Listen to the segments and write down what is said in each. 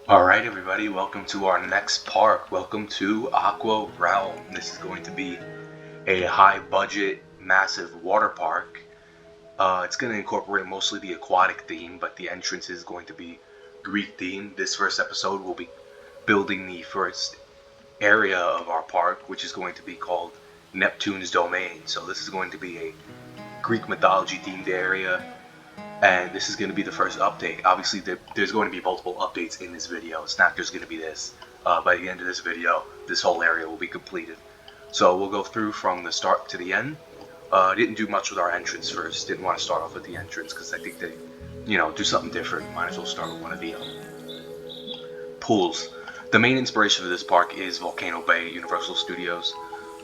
Alright everybody, welcome to our next park. Welcome to AquaRealm. This is going to be a high budget, massive water park. It's going to incorporate mostly the aquatic theme, but the entrance is going to be Greek themed. This first episode we'll be building the first area of our park, which is going to be called Neptune's Domain. So this is going to be a Greek mythology themed area, and this is going to be the first update. Obviously, there's going to be multiple updates in this video. It's not just going to be this. By the end of this video, this whole area will be completed. So we'll go through from the start to the end. Didn't do much with our entrance first. Didn't want to start off with the entrance because I think they, do something different. Might as well start with one of the pools. The main inspiration for this park is Volcano Bay, Universal Studios.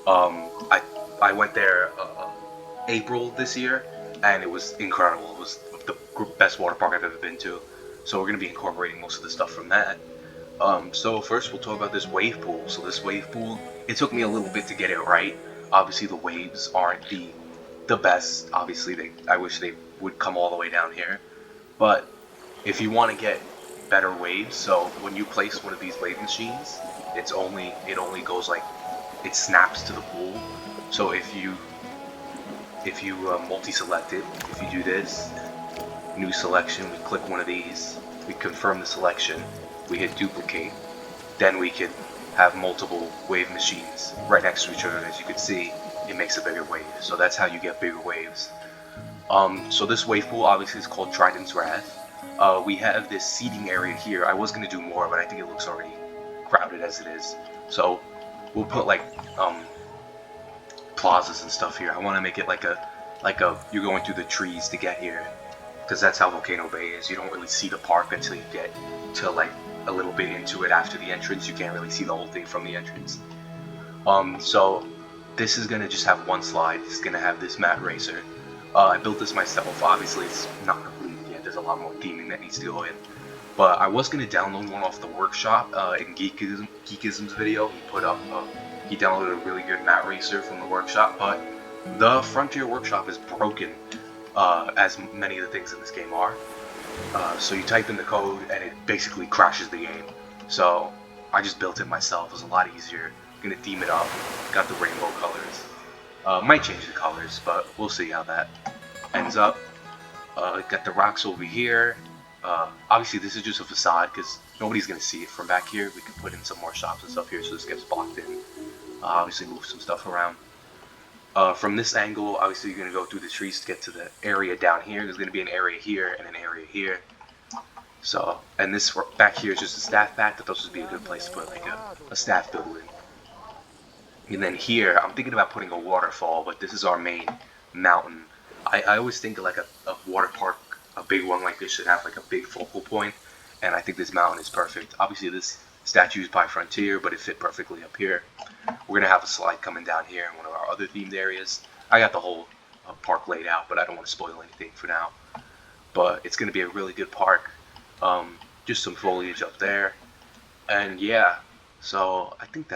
I went there April this year, and it was incredible. It was the best water park I've ever been to. So we're going to be incorporating most of the stuff from that. So first we'll talk about this wave pool. So this wave pool, it took me a little bit to get it right. Obviously the waves aren't the best. Obviously I wish they would come all the way down here. But if you want to get better waves, so when you place one of these wave machines, it only goes like, it snaps to the pool. So if you multi-select it, if you do this, new selection, we click one of these, we confirm the selection, we hit duplicate, then we can have multiple wave machines right next to each other. As you can see, it makes a bigger wave. So that's how you get bigger waves. So this wave pool obviously is called Trident's Wrath. We have this seating area here. I was going to do more, but I think it looks already crowded as it is. So we'll put like plazas and stuff here. I want to make it like a you're going through the trees to get here, because that's how Volcano Bay is. You don't really see the park until you get to like a little bit into it after the entrance. You can't really see the whole thing from the entrance. So this is gonna just have one slide. It's gonna have this mat racer. I built this myself. Obviously it's not completed yet. There's a lot more theming that needs to go in. But I was gonna download one off the workshop. In Geekism's video, he put up. He downloaded a really good mat racer from the workshop, but the Frontier workshop is broken, as many of the things in this game are. So you type in the code and it basically crashes the game. So I just built it myself. It was a lot easier. I'm gonna theme it up. Got the rainbow colors. Might change the colors, but we'll see how that ends up. Got the rocks over here. Obviously this is just a facade because nobody's gonna see it from back here. We can put in some more shops and stuff here so this gets blocked in. Obviously move some stuff around. From this angle, obviously you're going to go through the trees to get to the area down here. There's going to be an area here and an area here. So, and this back here is just a staff pack. That those would be a good place to put like a staff building. And then here, I'm thinking about putting a waterfall, but this is our main mountain. I always think like a water park, a big one like this should have like a big focal point, and I think this mountain is perfect. Obviously this statue is by Frontier, but it fit perfectly up here. We're going to have a slide coming down here in one of our other themed areas. I got the whole park laid out, but I don't want to spoil anything for now. But it's going to be a really good park. Just some foliage up there. And yeah, so I think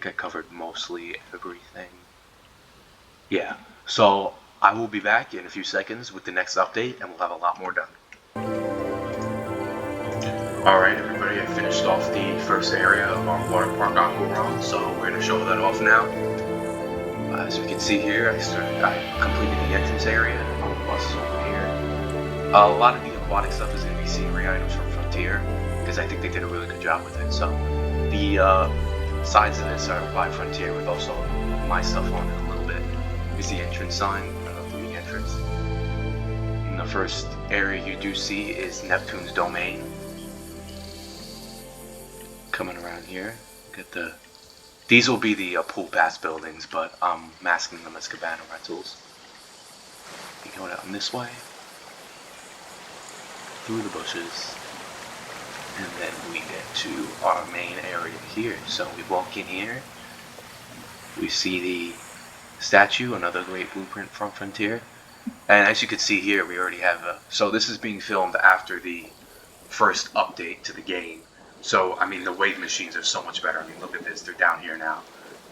I covered mostly everything. Yeah, so I will be back in a few seconds with the next update, and we'll have a lot more done. Alright everybody, I finished off the first area of our water park AquaRealm, so we're going to show that off now. As you can see here, I completed the entrance area. All the buses over here. A lot of the aquatic stuff is going to be scenery items from Frontier, because I think they did a really good job with it. So the sides of this are by Frontier with also my stuff on it a little bit. Here's the entrance sign for the entrance. And the first area you do see is Neptune's Domain. Coming around here, get these will be the pool pass buildings, but I'm masking them as cabana rentals. You go down this way, through the bushes, and then we get to our main area here. So we walk in here, we see the statue, another great blueprint from Frontier, and as you can see here, we already have so this is being filmed after the first update to the game. So, I mean, the wave machines are so much better. I mean, look at this. They're down here now.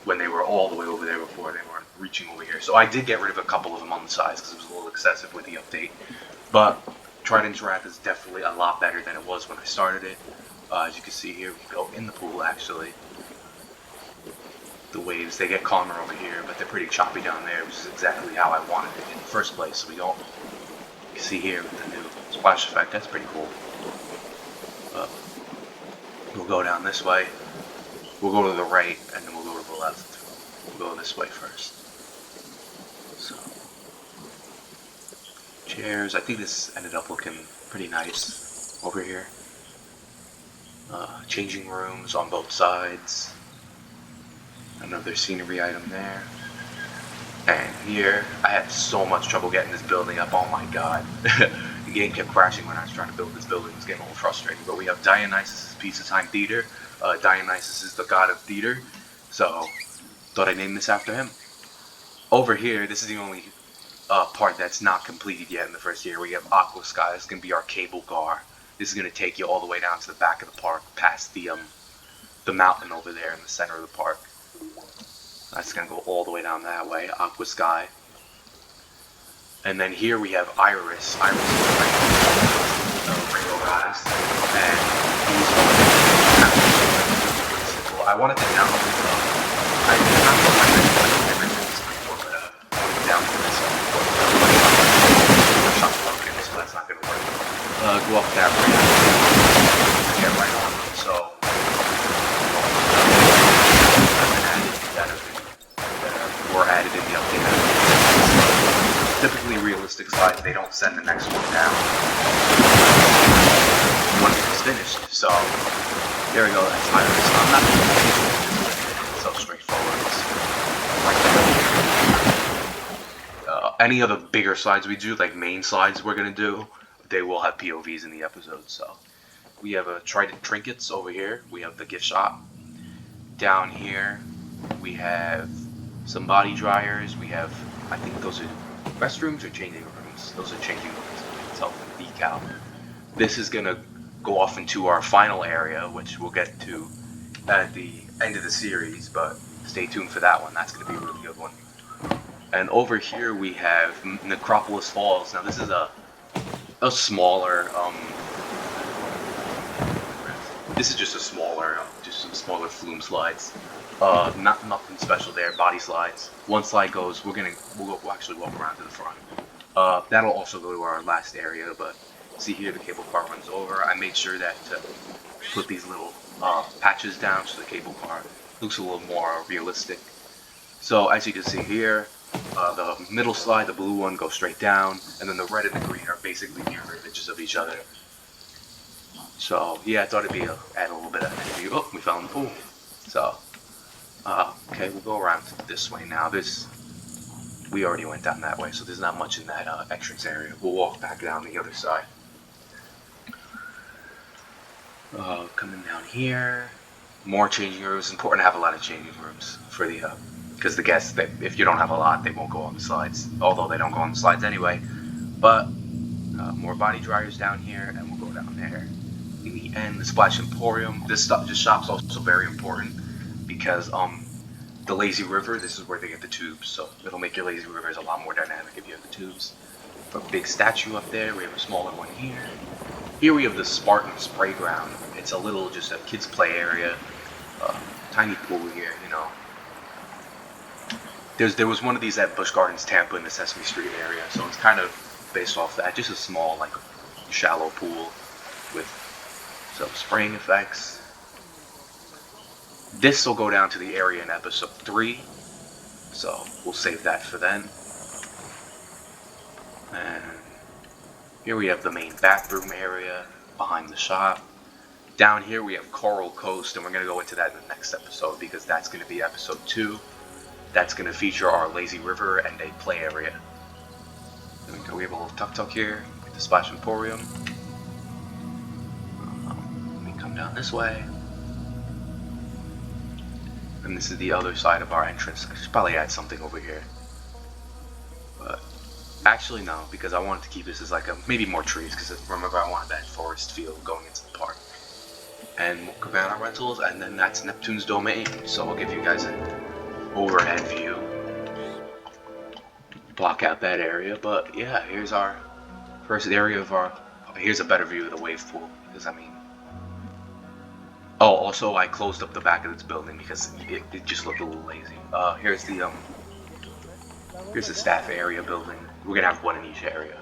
When they were all the way over there before, they weren't reaching over here. So I did get rid of a couple of them on the sides because it was a little excessive with the update. But Trident's Wrath is definitely a lot better than it was when I started it. As you can see here, we go in the pool actually. The waves, they get calmer over here, but they're pretty choppy down there, which is exactly how I wanted it in the first place. So we don't, you see here with the new splash effect, that's pretty cool. We'll go down this way. We'll go to the right, and then we'll go to the left. We'll go this way first. So, chairs. I think this ended up looking pretty nice over here. Changing rooms on both sides. Another scenery item there. And here, I had so much trouble getting this building up. Oh my god. The game kept crashing when I was trying to build this building. It was getting a little frustrating. But we have Dionysus' Peacetime Theater. Dionysus is the god of theater. So, thought I'd name this after him. Over here, this is the only part that's not completed yet in the first year. We have Aqua Sky. This is going to be our cable car. This is going to take you all the way down to the back of the park, past the mountain over there in the center of the park. That's going to go all the way down that way, Aqua Sky. And then here we have Iris. Iris is the rainbow goddess. And these are simple. I wanted to download this. I did not know my everything's before, but I wanted to download this before. Shop's broken, so that's not going to work. Go up that way. Get right on them. So, were added in the update. Typically realistic slides, they don't send the next one down once it's finished. So there we go, that's Iris. I'm not going to do it. It's so straightforward. It's like any of the bigger slides we do, like main slides we're going to do, they will have POVs in the episode. So we have a Trident Trinkets over here. We have the gift shop. Down here we have some body dryers. We have, I think those are restrooms or changing rooms. Those are changing rooms. You can tell from the decal. This is gonna go off into our final area, which we'll get to at the end of the series, but stay tuned for that one. That's gonna be a really good one. And over here we have Necropolis Falls. Now this is a smaller, this is just a smaller, just some smaller flume slides. Nothing special there. Body slides. One slide goes. We'll actually walk around to the front. That'll also go to our last area. But see here, the cable car runs over. I made sure that to put these little patches down so the cable car looks a little more realistic. So as you can see here, the middle slide, the blue one, goes straight down, and then the red and the green are basically mirror images of each other. So yeah, I thought it'd be add a little bit of energy. Oh, we fell in the pool. So. Okay, we'll go around this way now. We already went down that way, so there's not much in that entrance area. We'll walk back down the other side. Coming down here, more changing rooms. It's important to have a lot of changing rooms for the, because the guests, if you don't have a lot, they won't go on the slides. Although they don't go on the slides anyway. But more body dryers down here, and we'll go down there. In the end, the Splash Emporium. This shop's also very important. Because the lazy river, this is where they get the tubes, so it'll make your lazy rivers a lot more dynamic if you have the tubes. A big statue up there, we have a smaller one here. Here we have the Spartan Spray Ground. It's a little, just a kids play area, tiny pool here, you know. There was one of these at Busch Gardens Tampa in the Sesame Street area, so it's kind of based off that. Just a small, like, shallow pool with some spraying effects. This will go down to the area in episode 3, so we'll save that for then. And here we have the main bathroom area behind the shop. Down here we have Coral Coast, and we're going to go into that in the next episode because that's going to be episode 2. That's going to feature our lazy river and a play area. There we go. We have a little tuk-tuk here with the Splash Emporium. Let me come down this way. And this is the other side of our entrance. I should probably add something over here. But actually no, because I wanted to keep this as like maybe more trees, because remember I wanted that forest feel going into the park. And Cabana Rentals, and then that's Neptune's domain. So I'll give you guys an overhead view. Block out that area, but yeah, here's our first area of our Here's a better view of the wave pool, because I mean, oh, also I closed up the back of this building because it just looked a little lazy. Here's the staff area building. We're gonna have one in each area.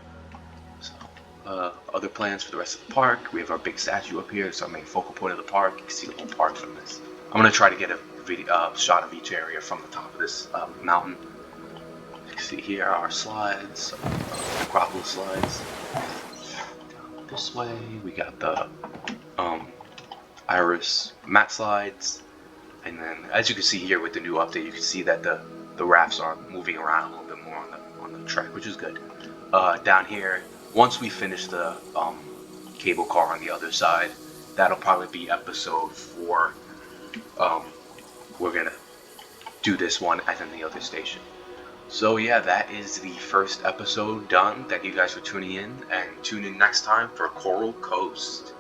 So, other plans for the rest of the park. We have our big statue up here. It's our main focal point of the park. You can see the whole park from this. I'm gonna try to get a video, shot of each area from the top of this mountain. You can see here our slides, Acropolis slides. Down this way, we got the Iris mat slides, and then as you can see here with the new update, you can see that the rafts are moving around a little bit more on the track, which is good. Down here, once we finish the cable car on the other side, that'll probably be episode 4. We're gonna do this one at the other station. So yeah, that is the first episode done. Thank you guys for tuning in, and tune in next time for Coral Coast.